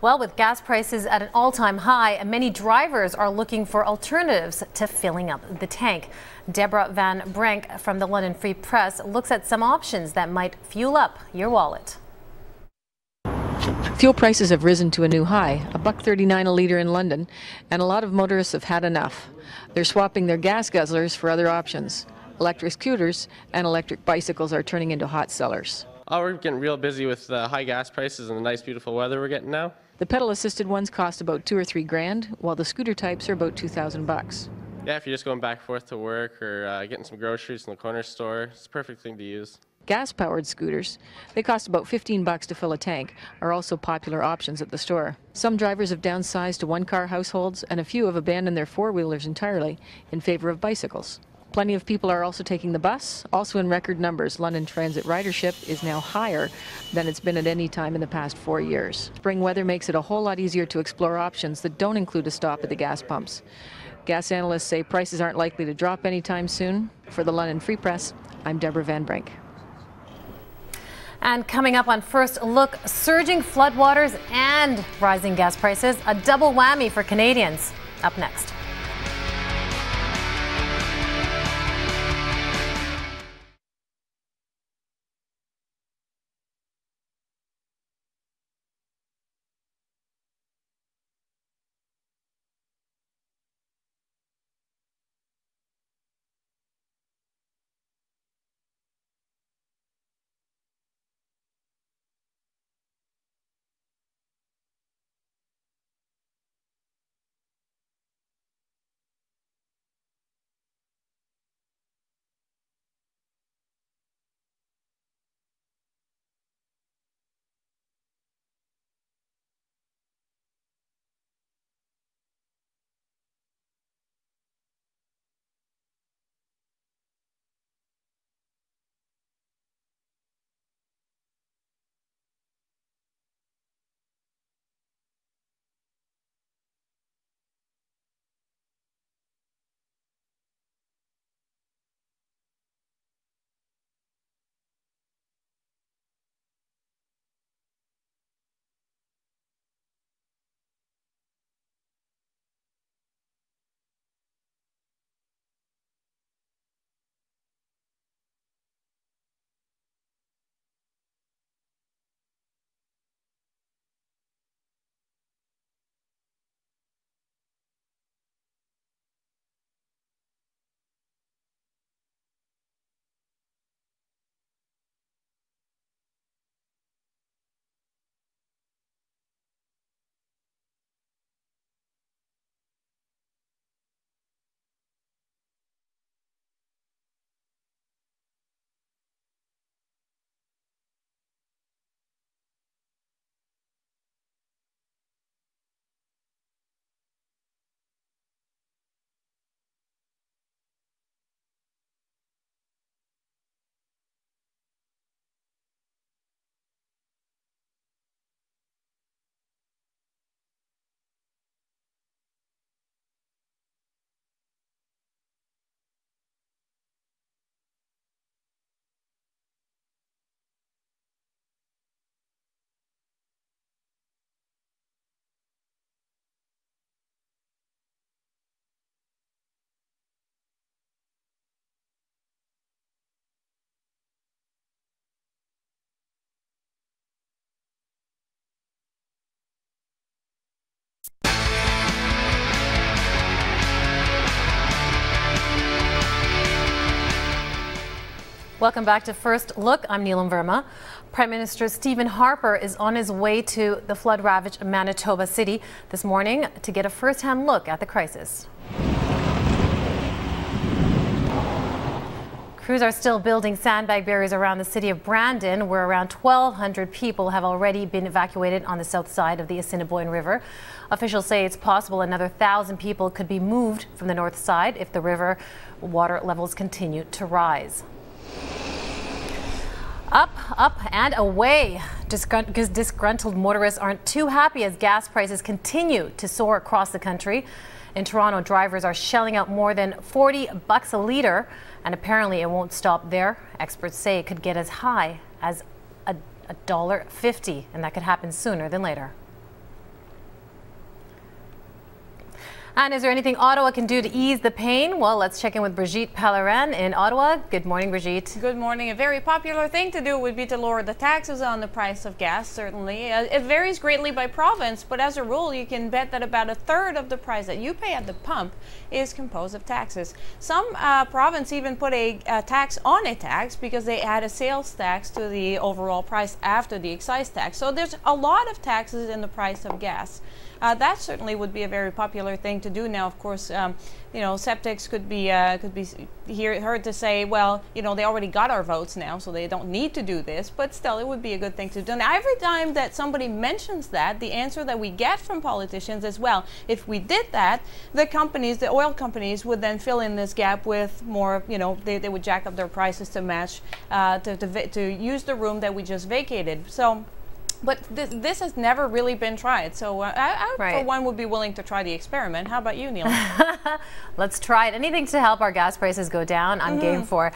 Well, with gas prices at an all-time high, many drivers are looking for alternatives to filling up the tank. Deborah Van Brink from the London Free Press looks at some options that might fuel up your wallet. Fuel prices have risen to a new high, $1.39 a litre in London, and a lot of motorists have had enough. They're swapping their gas guzzlers for other options. Electric scooters and electric bicycles are turning into hot sellers. Oh, we're getting real busy with the high gas prices and the nice, beautiful weather we're getting now. The pedal-assisted ones cost about $2 or $3 grand, while the scooter types are about $2,000. Yeah, if you're just going back and forth to work or getting some groceries from the corner store, it's a perfect thing to use. Gas-powered scooters, they cost about $15 to fill a tank, are also popular options at the store. Some drivers have downsized to one-car households, and a few have abandoned their four-wheelers entirely in favor of bicycles. Plenty of people are also taking the bus, also in record numbers. London Transit ridership is now higher than it's been at any time in the past 4 years. Spring weather makes it a whole lot easier to explore options that don't include a stop at the gas pumps. Gas analysts say prices aren't likely to drop anytime soon. For the London Free Press, I'm Deborah Van Brink. And coming up on First Look, surging floodwaters and rising gas prices, a double whammy for Canadians. Up next. Welcome back to First Look. I'm Neelam Verma. Prime Minister Stephen Harper is on his way to the flood-ravaged Manitoba City this morning to get a first-hand look at the crisis. Crews are still building sandbag barriers around the city of Brandon, where around 1,200 people have already been evacuated on the south side of the Assiniboine River. Officials say it's possible another 1,000 people could be moved from the north side if the river water levels continue to rise. Up and away. Disgruntled motorists aren't too happy as gas prices continue to soar across the country. In Toronto, drivers are shelling out more than $40 a litre, and apparently it won't stop there. Experts say it could get as high as $1.50, and that could happen sooner than later. And is there anything Ottawa can do to ease the pain? Well, let's check in with Brigitte Pellerin in Ottawa. Good morning, Brigitte. Good morning. A very popular thing to do would be to lower the taxes on the price of gas, certainly. It varies greatly by province, but as a rule, you can bet that about a third of the price that you pay at the pump is composed of taxes. Some province even put a tax on a tax because they add a sales tax to the overall price after the excise tax. So there's a lot of taxes in the price of gas. That certainly would be a very popular thing to do now. Of course, you know, septics could be heard to say, well, you know, they already got our votes now, so they don't need to do this. But still, it would be a good thing to do. Now, every time that somebody mentions that, the answer that we get from politicians is, well, if we did that, the companies, the oil companies, would then fill in this gap with more. You know, they would jack up their prices to match to use the room that we just vacated. So. But this has never really been tried. So I for one, would be willing to try the experiment. How about you, Neil? Let's try it. Anything to help our gas prices go down, I'm game for.